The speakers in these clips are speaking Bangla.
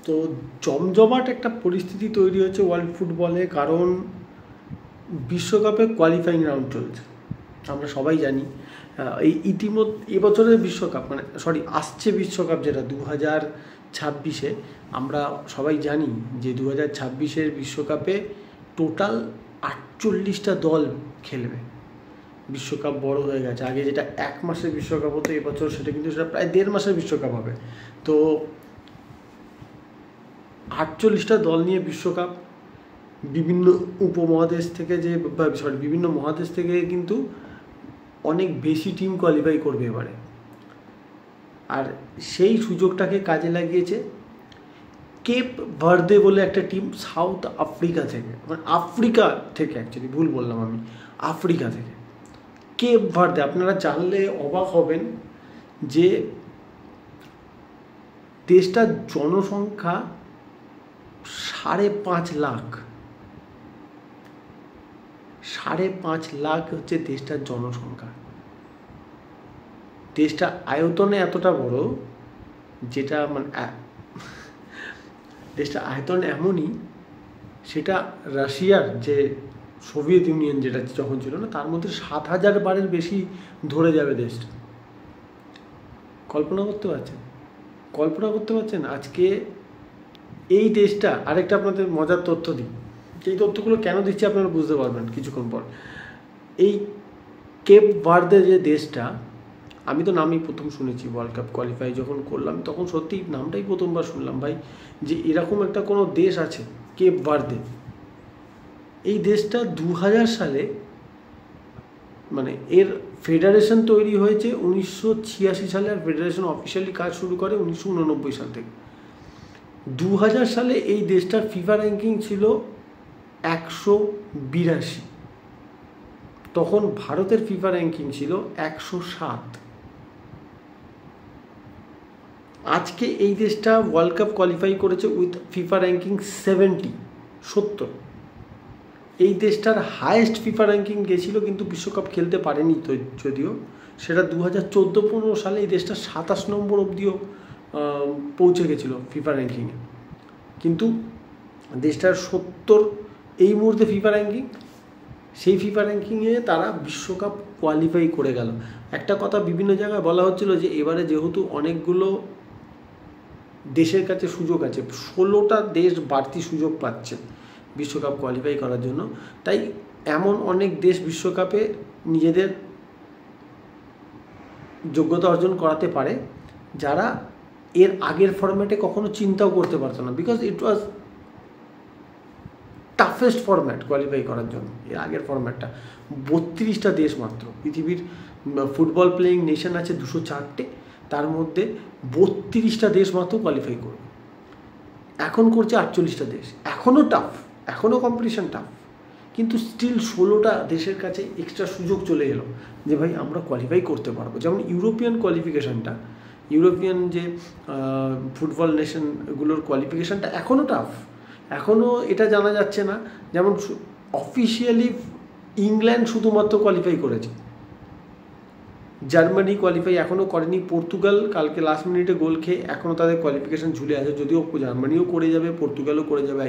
তো জমজমাট একটা পরিস্থিতি তৈরি হচ্ছে ওয়ার্ল্ড ফুটবলে, কারণ বিশ্বকাপে কোয়ালিফাইং রাউন্ড চলছে। আমরা সবাই জানি এই এবছরের বিশ্বকাপ আসছে বিশ্বকাপ যেটা 2026-এ, আমরা সবাই জানি যে 2026-এর বিশ্বকাপে টোটাল 48টা দল খেলবে। বিশ্বকাপ বড় হয়ে গেছে, আগে যেটা 1 মাসের বিশ্বকাপ হতো এবছর সেটা প্রায় 1.5 মাসের বিশ্বকাপ হবে। তো 48টা দল নিয়ে বিশ্বকাপ, বিভিন্ন উপমহাদেশ থেকে বিভিন্ন মহাদেশ থেকে কিন্তু অনেক বেশি টিম কোয়ালিফাই করবে এবারে। আর সেই সুযোগটাকে কাজে লাগিয়েছে কেপ ভার্দে বলে একটা টিম, সাউথ আফ্রিকা থেকে, আফ্রিকা থেকে অ্যাকচুয়ালি ভুল বললাম আমি, আফ্রিকা থেকে। কেপ ভার্দে আপনারা জানলে অবাক হবেন যে দেশটার জনসংখ্যা 5.5 লাখ। 5.5 লাখ হচ্ছে দেশটার জনসংখ্যা। দেশটা আয়তনে এতটা বড়, যেটা দেশটা আয়তন এমনই, সেটা রাশিয়ার যে সোভিয়েত ইউনিয়ন যেটা যখন ছিল না, তার মধ্যে 7,000 বারের বেশি ধরে যাবে দেশটা। কল্পনা করতে পারছেন? আজকে এই দেশটা, আরেকটা আপনাদের মজার তথ্য দিই, এই তথ্যগুলো কেন দিচ্ছি আপনারা বুঝতে পারবেন কিছুক্ষণ পর। এই কেপ ভার্দে যে দেশটা, আমি তো নামই প্রথম শুনেছি, ওয়ার্ল্ড কাপ কোয়ালিফাই যখন করলাম তখন সত্যি নামটাই প্রথমবার শুনলাম ভাই, যে এরকম একটা কোনো দেশ আছে কেপ ভার্দে। এই দেশটা 2000 সালে এর ফেডারেশন তৈরি হয়েছে 1986 সালে, আর ফেডারেশন অফিসিয়ালি কাজ শুরু করে 1989 সাল থেকে। 2000 সালে এই দেশটার ফিফা র্যাঙ্কিং ছিল 182। তখন ভারতের ফিফা র্যাঙ্কিং ছিল 107। আজকে এই দেশটা ওয়ার্ল্ড কাপ কোয়ালিফাই করেছে উইথ ফিফা র্যাঙ্কিং 70। এই দেশটার হায়েস্ট ফিফা র্যাঙ্কিং গেছিল, কিন্তু বিশ্বকাপ খেলতে পারেনি তো যদিও, সেটা 2014-15 সালে এই দেশটা 27 নম্বর অবধিও পৌঁছে গেছিলো ফিফা র্যাঙ্কিংয়ে। কিন্তু দেশটার 70 এই মুহূর্তে ফিফা র্যাঙ্কিং, সেই ফিফা র্যাঙ্কিংয়ে তারা বিশ্বকাপ কোয়ালিফাই করে গেল। একটা কথা বিভিন্ন জায়গায় বলা হচ্ছিল যে এবারে যেহেতু অনেকগুলো দেশের কাছে সুযোগ আছে, 16টা দেশ বাড়তি সুযোগ পাচ্ছে বিশ্বকাপ কোয়ালিফাই করার জন্য, তাই এমন অনেক দেশ বিশ্বকাপে নিজেদের যোগ্যতা অর্জন করাতে পারে যারা এর আগের ফরম্যাটে কখনো চিন্তাও করতে পারতো না, because it was toughest format qualify করার জন্য। এর আগের ফরম্যাটটা 32টা দেশ মাত্র, পৃথিবীর ফুটবল প্লেয়িং নেশন আছে 204টে, তার মধ্যে 32টা দেশ মাত্র কোয়ালিফাই করবে। এখন করছে 48টা দেশ। এখনও টাফ, এখনও কম্পিটিশন টাফ, কিন্তু স্টিল 16টা দেশের কাছে এক্সট্রা সুযোগ চলে এলো যে ভাই আমরা কোয়ালিফাই করতে পারবো। যেমন ইউরোপিয়ান কোয়ালিফিকেশানটা, ইউরোপিয়ান যে ফুটবল নেশনগুলোর কোয়ালিফিকেশানটা এখনও টাফ, এখনও এটা জানা যাচ্ছে না। যেমন অফিসিয়ালি ইংল্যান্ড শুধুমাত্র কোয়ালিফাই করেছে, জার্মানি কোয়ালিফাই এখনও করেনি, পর্তুগাল কালকে লাস্ট মিনিটে গোল খেয়ে এখনও তাদের কোয়ালিফিকেশান ঝুলে আছে, যদিও জার্মানিও করে যাবে, পর্তুগালও করে যাবে।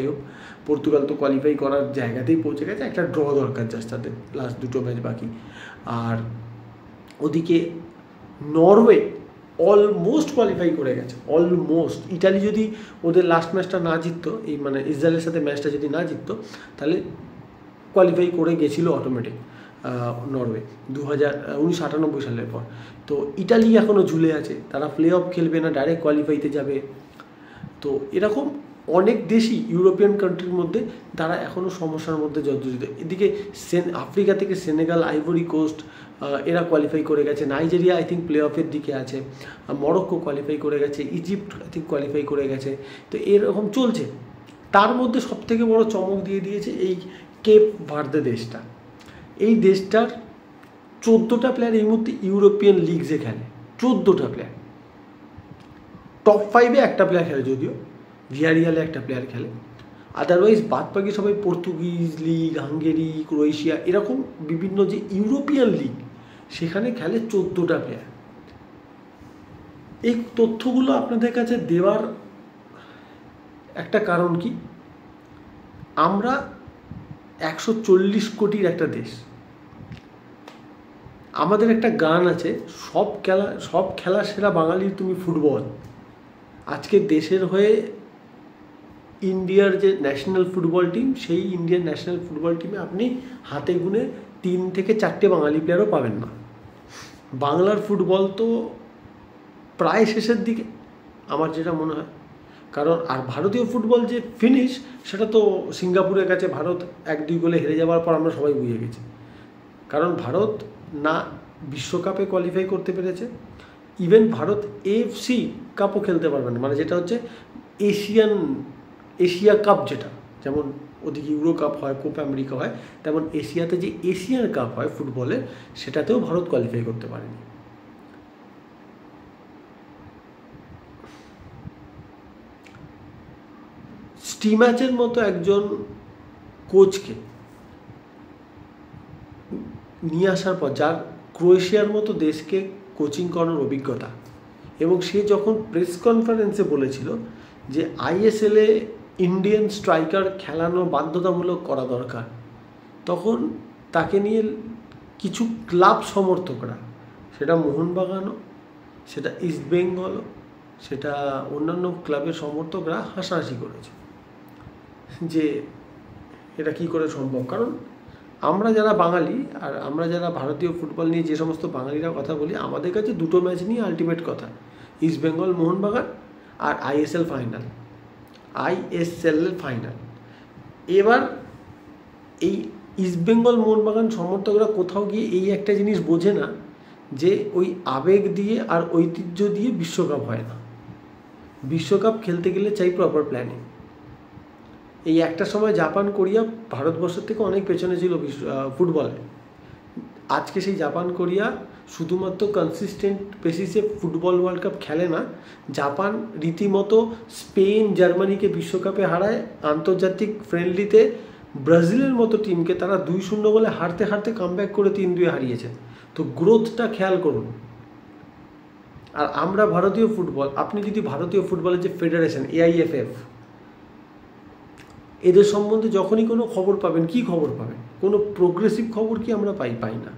পর্তুগাল তো কোয়ালিফাই করার জায়গাতেই পৌঁছে গেছে, একটা ড্র দরকার জাস্ট তাদের, লাস্ট 2টো ম্যাচ বাকি। আর ওদিকে নরওয়ে অলমোস্ট কোয়ালিফাই করে গেছে, অলমোস্ট। ইটালি যদি ওদের লাস্ট ম্যাচটা না জিততো, এই ইসরায়েলের সাথে ম্যাচটা যদি না জিততো, তাহলে কোয়ালিফাই করে গেছিলো অটোমেটিক নরওয়ে 1998 সালের পর। তো ইটালি এখনও ঝুলে আছে, তারা প্লে অফ খেলবে না, ডাইরেক্ট কোয়ালিফাইতে যাবে। তো এরকম অনেক দেশই ইউরোপিয়ান কান্ট্রির মধ্যে তারা এখনও সমস্যার মধ্যে জর্জরিত। এদিকে আফ্রিকা থেকে সেনেগাল, আইভরি কোস্ট এরা কোয়ালিফাই করে গেছে, নাইজেরিয়া আই থিঙ্ক প্লে অফের দিকে আছে, মরক্কো কোয়ালিফাই করে গেছে, ইজিপ্ট আই থিঙ্ক কোয়ালিফাই করে গেছে। তো এরকম চলছে। তার মধ্যে সবথেকে বড় চমক দিয়ে দিয়েছে এই কেপ ভার্দে দেশটা। এই দেশটার 14টা প্লেয়ার এই মুহূর্তে ইউরোপিয়ান লিগসে খেলে, 14টা প্লেয়ার। টপ 5-এ একটা প্লেয়ার খেলে, যদিও ভিয়ারিয়ালে একটা প্লেয়ার খেলে, আদারওয়াইজ বাদ বাকি সবাই পর্তুগিজ লিগ, হাঙ্গেরি, ক্রোয়েশিয়া, এরকম বিভিন্ন যে ইউরোপিয়ান লিগ সেখানে খেলে 14টা প্লেয়ার। এই তথ্যগুলো আপনাদের কাছে দেওয়ার একটা কারণ কি, আমরা 140 কোটির একটা দেশ। আমাদের একটা গান আছে, সব খেলা সেরা বাঙালির তুমি ফুটবল। আজকে দেশের হয়ে ইন্ডিয়ার যে ন্যাশনাল ফুটবল টিম, সেই ইন্ডিয়ান ন্যাশনাল ফুটবল টিমে আপনি হাতে গুনে 3 থেকে 4টে বাঙালি প্লেয়ারও পাবেন না। বাংলার ফুটবল তো প্রায় শেষের দিকে আমার যেটা মনে হয়। কারণ আর ভারতীয় ফুটবল যে ফিনিশ, সেটা তো সিঙ্গাপুরের কাছে ভারত 1-2 গোলে হেরে যাওয়ার পর আমরা সবাই বুঝে গেছি। কারণ ভারত না বিশ্বকাপে কোয়ালিফাই করতে পেরেছে, ইভেন ভারত এএফসি কাপও খেলতে পারবে না, মানে যেটা হচ্ছে এশিয়া কাপ, যেটা যেমন ওদিকে ইউরো কাপ হয়, কোপা আমেরিকা হয়, তেমন এশিয়াতে যে এশিয়ান কাপ হয় ফুটবলের, সেটাতেও ভারত কোয়ালিফাই করতে পারেনি। স্টিম্যাচের মতো একজন কোচকে নিয়ে আসার পর, যার ক্রোয়েশিয়ার মতো দেশকে কোচিং করানোর অভিজ্ঞতা, এবং সে যখন প্রেস কনফারেন্সে বলেছিল যে আইএসএলে ইন্ডিয়ান স্ট্রাইকার খেলানো বাধ্যতামূলক করা দরকার, তখন তাকে নিয়ে কিছু ক্লাব সমর্থকরা, সেটা মোহনবাগানও, সেটা ইস্টবেঙ্গলও, সেটা অন্যান্য ক্লাবের সমর্থকরা হাসাহাসি করেছে যে এটা কি করে সম্ভব। কারণ আমরা যারা বাঙালি আর আমরা যারা ভারতীয় ফুটবল নিয়ে যে সমস্ত বাঙালিরা কথা বলি, আমাদের কাছে দুটো ম্যাচ নিয়ে আলটিমেট কথা, ইস্টবেঙ্গল মোহনবাগান আর আইএসএল ফাইনাল। এবার এই ইস্টবেঙ্গল মোহনবাগান সমর্থকরা কোথাও গিয়ে এই একটা জিনিস বোঝে না যে ওই আবেগ দিয়ে আর ঐতিহ্য দিয়ে বিশ্বকাপ হয় না। বিশ্বকাপ খেলতে গেলে চাই প্রপার প্ল্যানিং। এই একটা সময় জাপান কোরিয়া ভারতবর্ষের থেকে অনেক পেছনে ছিল ফুটবলে। আজকে সেই জাপান কোরিয়া শুধুমাত্র কনসিস্টেন্ট বেসিসে ফুটবল ওয়ার্ল্ড কাপ খেলে না, জাপান রীতিমতো স্পেন জার্মানিকে বিশ্বকাপে হারায়। আন্তর্জাতিক ফ্রেন্ডলিতে ব্রাজিলের মতো টিমকে তারা 2-0 গোলে হারতে হারতে কামব্যাক করে 3-2 হারিয়েছে। তো গ্রোথটা খেয়াল করুন। আর আমরা ভারতীয় ফুটবল, আপনি যদি ভারতীয় ফুটবলের যে ফেডারেশন AIFF, এদের সম্বন্ধে যখনই কোনো খবর পাবেন, কি খবর পাবেন? কোনো প্রোগ্রেসিভ খবর কি আমরা পাই না।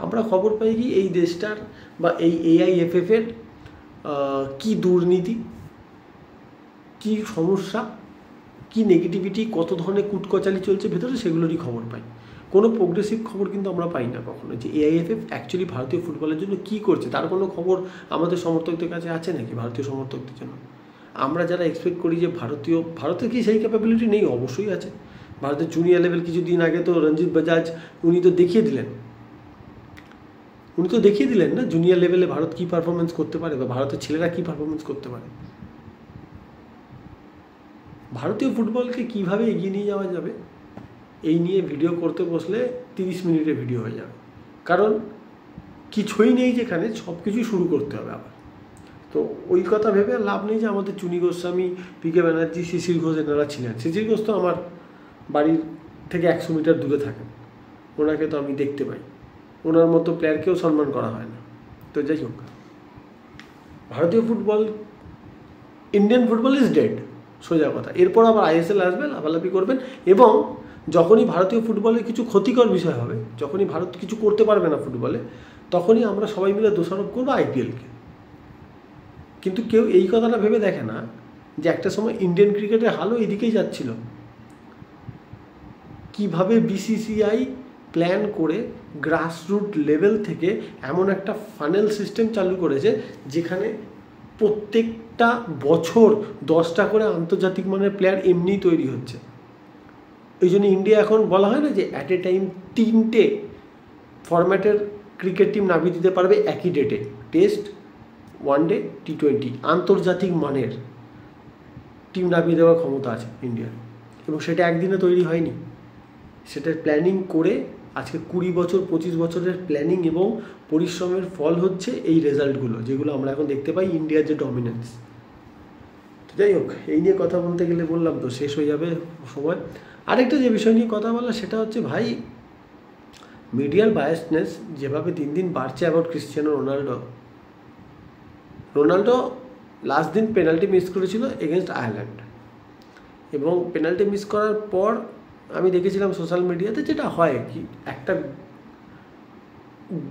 আমরা খবর পাই কি এই দেশটার বা এই AIFF-এর কি দুর্নীতি, কি সমস্যা, কি নেগেটিভিটি, কত ধরনের কুটকচালি চলছে ভেতরে, সেগুলোরই খবর পাই। কোনো প্রোগ্রেসিভ খবর কিন্তু আমরা পাই না কখনো, যে AIFF অ্যাকচুয়ালি ভারতীয় ফুটবলের জন্য কি করছে, তার কোনো খবর আমাদের সমর্থকদের কাছে আছে নাকি ভারতীয় সমর্থকদের জন্য? আমরা যারা এক্সপেক্ট করি যে ভারতের কি সেই ক্যাপাবিলিটি নেই? অবশ্যই আছে। ভারতের জুনিয়র লেভেল কিছুদিন আগে তো রঞ্জিত বাজাজ উনি তো দেখিয়ে দিলেন না জুনিয়র লেভেলে ভারত কি পারফরমেন্স করতে পারে, বা ভারতের ছেলেরা কি পারফরমেন্স করতে পারে। ভারতীয় ফুটবলকে কিভাবে এগিয়ে নিয়ে যাওয়া যাবে, এই নিয়ে ভিডিও করতে বসলে 30 মিনিটের ভিডিও হয়ে যাবে। কারণ কিছুই নেই যেখানে, সব কিছুই শুরু করতে হবে আবার। তো ওই কথা ভেবে লাভ নেই যে আমাদের চুনি গোস্বামী, PK ব্যানার্জি, শিশির ঘোষ এনারা ছিলেন। শিশির ঘোষ তো আমার বাড়ির থেকে 100 মিটার দূরে থাকেন, ওনাকে তো আমি দেখতে পাই। ওনার মতো প্লেয়ারকেও সম্মান করা হয় না। তো যাই হোক, ভারতীয় football, Indian football is dead, সোজা কথা। এরপর আবার ISL আসবে, লাফালাফি করবেন, এবং যখনই ভারতীয় ফুটবলে কিছু ক্ষতিকর বিষয় হবে, যখনই ভারত কিছু করতে পারবে না ফুটবলে, তখনই আমরা সবাই মিলে দোষারোপ করবো IPL-কে। কিন্তু কেউ এই কথাটা ভেবে দেখে না যে একটা সময় ইন্ডিয়ান ক্রিকেটের হালও এদিকেই যাচ্ছিল। কিভাবে BCCI প্ল্যান করে গ্রাসরুট লেভেল থেকে এমন একটা ফানেল সিস্টেম চালু করেছে যেখানে প্রত্যেকটা বছর 10টা করে আন্তর্জাতিক মানের প্লেয়ার এমনিই তৈরি হচ্ছে। এই জন্য ইন্ডিয়া এখন বলা হয় না যে অ্যাট এ টাইম 3টে ফরম্যাটের ক্রিকেট টিম নামিয়ে দিতে পারবে একই ডেটে, টেস্ট, ওয়ানডে, T20, আন্তর্জাতিক মানের টিম নামিয়ে দেওয়ার ক্ষমতা আছে ইন্ডিয়ার। এবং সেটা একদিনে তৈরি হয়নি, সেটা প্ল্যানিং করে আজকে 20 বছর 25 বছরের প্ল্যানিং এবং পরিশ্রমের ফল হচ্ছে এই রেজাল্টগুলো, যেগুলো আমরা এখন দেখতে পাই, ইন্ডিয়ার যে ডমিনেন্স। তো যাই হোক, এই নিয়ে কথা বলতে গেলে বললাম তো শেষ হয়ে যাবে সময়। আরেকটা যে বিষয় নিয়ে কথা বলা, সেটা হচ্ছে ভাই, মিডিয়ার বায়াসনেস যেভাবে দিন দিন বাড়ছে অ্যাবাউট ক্রিশ্চিয়ানো রোনাল্ডো লাস্ট দিন পেনাল্টি মিস করেছিল এগেনস্ট আয়ারল্যান্ড। এবং পেনাল্টি মিস করার পর আমি দেখেছিলাম সোশ্যাল মিডিয়াতে যেটা হয় কি একটা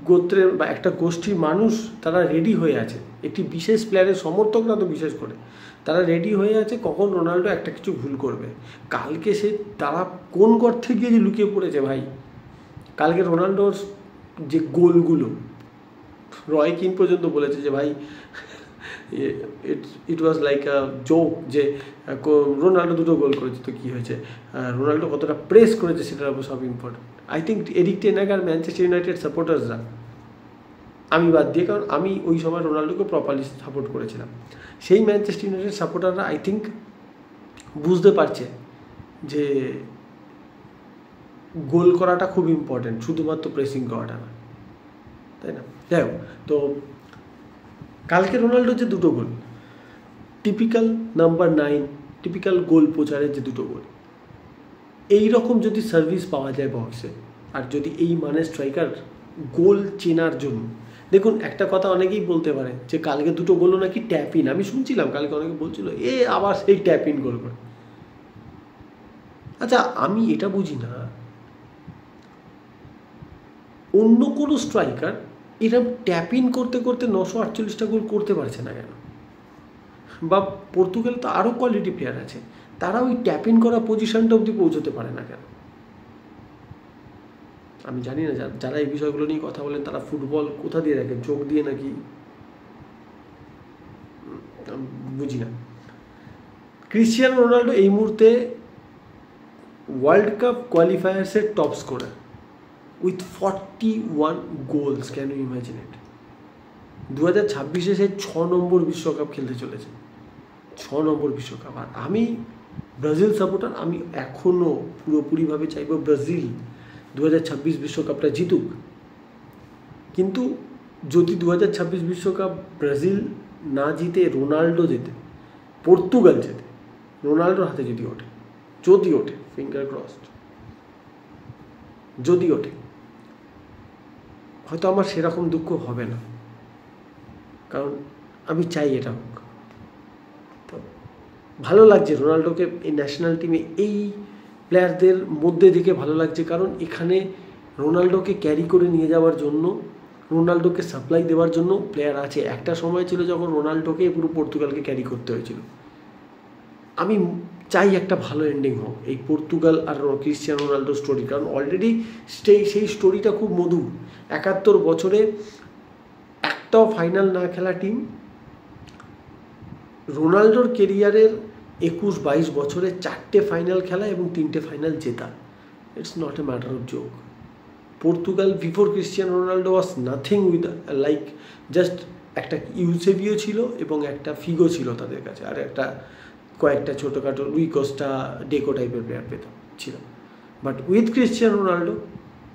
গোত্রের বা একটা গোষ্ঠীর মানুষ তারা রেডি হয়ে আছে, একটি বিশেষ প্লেয়ারের সমর্থকরা তো বিশেষ করে তারা রেডি হয়ে আছে কখন রোনাল্ডো একটা কিছু ভুল করবে। কালকে তারা কোন গর্তে গিয়ে যে লুকিয়ে পড়েছে ভাই, কালকে রোনাল্ডোর যে গোলগুলো রয় কিন পর্যন্ত বলেছে যে ভাই ইট ওয়াজ লাইক আ জোক, যে রোনাল্ডো 2টো গোল করেছে তো কী হয়েছে, রোনাল্ডো কতটা প্রেস করেছে সেটার উপর সব important. I think Erik ten Hag আর ম্যানচেস্টার ইউনাইটেড সাপোর্টার্সরা, আমি বাদ দিয়ে, কারণ আমি ওই সময় রোনাল্ডোকে প্রপারলি সাপোর্ট করেছিলাম, সেই ম্যানচেস্টার ইউনাইটেড সাপোর্টাররা আই থিঙ্ক বুঝতে পারছে যে গোল করাটা খুব ইম্পর্টেন্ট, শুধুমাত্র প্রেসিং করাটা না, তাই না? যাই হোক, তো কালকে রোনাল্ডোর যে 2টো গোল, টিপিক্যাল নাম্বার 9, টিপিক্যাল গোল পোচারের যে 2টো গোল, এই রকম যদি সার্ভিস পাওয়া যায় বক্সে, আর যদি এই মানে স্ট্রাইকার গোল চেনার জন্য, দেখুন একটা কথা অনেকেই বলতে পারে যে কালকে 2টো গোলও নাকি ট্যাপ ইন, আমি শুনছিলাম কালকে অনেকে বলছিল আবার সেই ট্যাপ ইন গোল করে। আচ্ছা, আমি এটা বুঝি না অন্য কোনো স্ট্রাইকার এরকম ট্যাপ ইন করতে করতে 948টা গোল করতে পারছে না কেন? বা পর্তুগাল তো আরও কোয়ালিটি প্লেয়ার আছে, তারা ওই ট্যাপ ইন করা পজিশনটা অবধি পৌঁছতে পারে না কেন? আমি জানি না, যারা এই বিষয়গুলো নিয়ে কথা বলেন তারা ফুটবল কোথা দিয়ে রাখেন, চোখ দিয়ে নাকি বুঝি না। ক্রিশ্চিয়ানো রোনাল্ডো এই মুহূর্তে ওয়ার্ল্ড কাপ কোয়ালিফায়ার্সের top scorer with 41 goals. Can you imagine it? 2026-এ সে 6 নম্বর বিশ্বকাপ খেলতে চলেছে, 6 নম্বর বিশ্বকাপ। আর আমি ব্রাজিল সাপোর্টার, আমি এখনও পুরোপুরিভাবে চাইব ব্রাজিল 2026 বিশ্বকাপটা জিতুক। কিন্তু যদি 2026 বিশ্বকাপ ব্রাজিল না জিতে রোনাল্ডো জেতে, পর্তুগাল জেতে, রোনাল্ডোর হাতে যদি ওঠে, ফিঙ্গার ক্রসড, যদি ওঠে, হয়তো আমার সেরকম দুঃখ হবে না, কারণ আমি চাই এটা হোক। তো ভালো লাগছে রোনাল্ডোকে এই ন্যাশনাল টিমে, এই প্লেয়ারদের মধ্যে দেখে ভালো লাগছে, কারণ এখানে রোনাল্ডোকে ক্যারি করে নিয়ে যাওয়ার জন্য, রোনাল্ডোকে সাপ্লাই দেওয়ার জন্য প্লেয়ার আছে। একটা সময় ছিল যখন রোনাল্ডোকে পুরো পর্তুগালকে ক্যারি করতে হয়েছিল। আমি চাই একটা ভালো এন্ডিং হোক এই পর্তুগাল আর ক্রিশ্চিয়ানো রোনাল্ডো স্টোরি, কারণ অলরেডি সেই স্টোরিটা খুব মধুর। 71 বছরে একটাও ফাইনাল না খেলা টিম, রোনাল্ডোর কেরিয়ারের 21-22 বছরে 4টে ফাইনাল খেলা এবং 3টে ফাইনাল জেতা। It's not a matter of joke. Portugal before Cristiano Ronaldo was nothing with like just একটা ইউসেবিও ছিল এবং একটা ফিগো ছিল তাদের কাছে, আর কয়েকটা ছোটোখাটো রুই কোস্টা, ডেকো টাইপের প্লেয়ার ছিল। বাট উইথ ক্রিশ্চিয়ানো রোনাল্ডো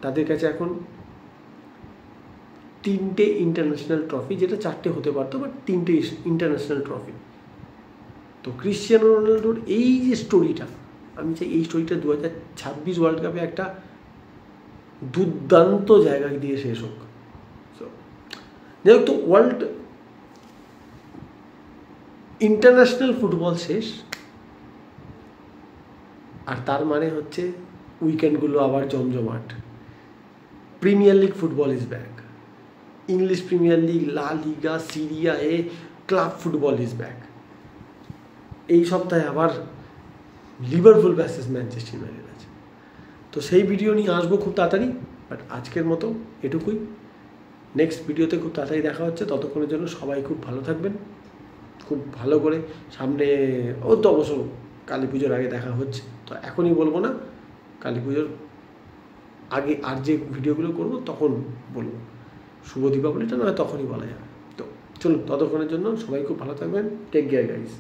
তাদের কাছে এখন 3টে ইন্টারন্যাশনাল ট্রফি, যেটা 4টে হতে পারতো, বাট 3টে ইন্টারন্যাশনাল ট্রফি। তো ক্রিশ্চিয়ানো রোনাল্ডোর এই যে স্টোরিটা, আমি চাই এই স্টোরিটা 2026 ওয়ার্ল্ড কাপে একটা দুর্দান্ত জায়গা দিয়ে শেষ হোক। যাই হোক, তো ওয়ার্ল্ড ইন্টারন্যাশনাল ফুটবল শেষ, আর তার মানে হচ্ছে উইকেন্ডগুলো আবার জমজমাট। Premier League football is back, English Premier League, La Liga, Serie A, club football is back. এই সপ্তাহে আবার লিভারপুল ভার্সেস ম্যানচেস্টার ইউনাইটেড আছে, তো সেই ভিডিও নিয়ে আসবো খুব তাড়াতাড়ি। বাট আজকের মতো এটুকুই, নেক্সট ভিডিওতে খুব তাড়াতাড়ি দেখা হচ্ছে। ততক্ষণের জন্য সবাই খুব ভালো থাকবেন, খুব ভালো করে। সামনে তো অবশ্য কালী পুজোর আগে দেখা হচ্ছে, তো এখনই বলবো না, কালী পুজোর আগে আর যে ভিডিওগুলো করবো তখন বলবো। শুভ দীপাবলিটা নয় তখনই বলা যাবে। তো চলুন, ততক্ষণের জন্য সবাই খুব ভালো থাকবেন। Take care guys.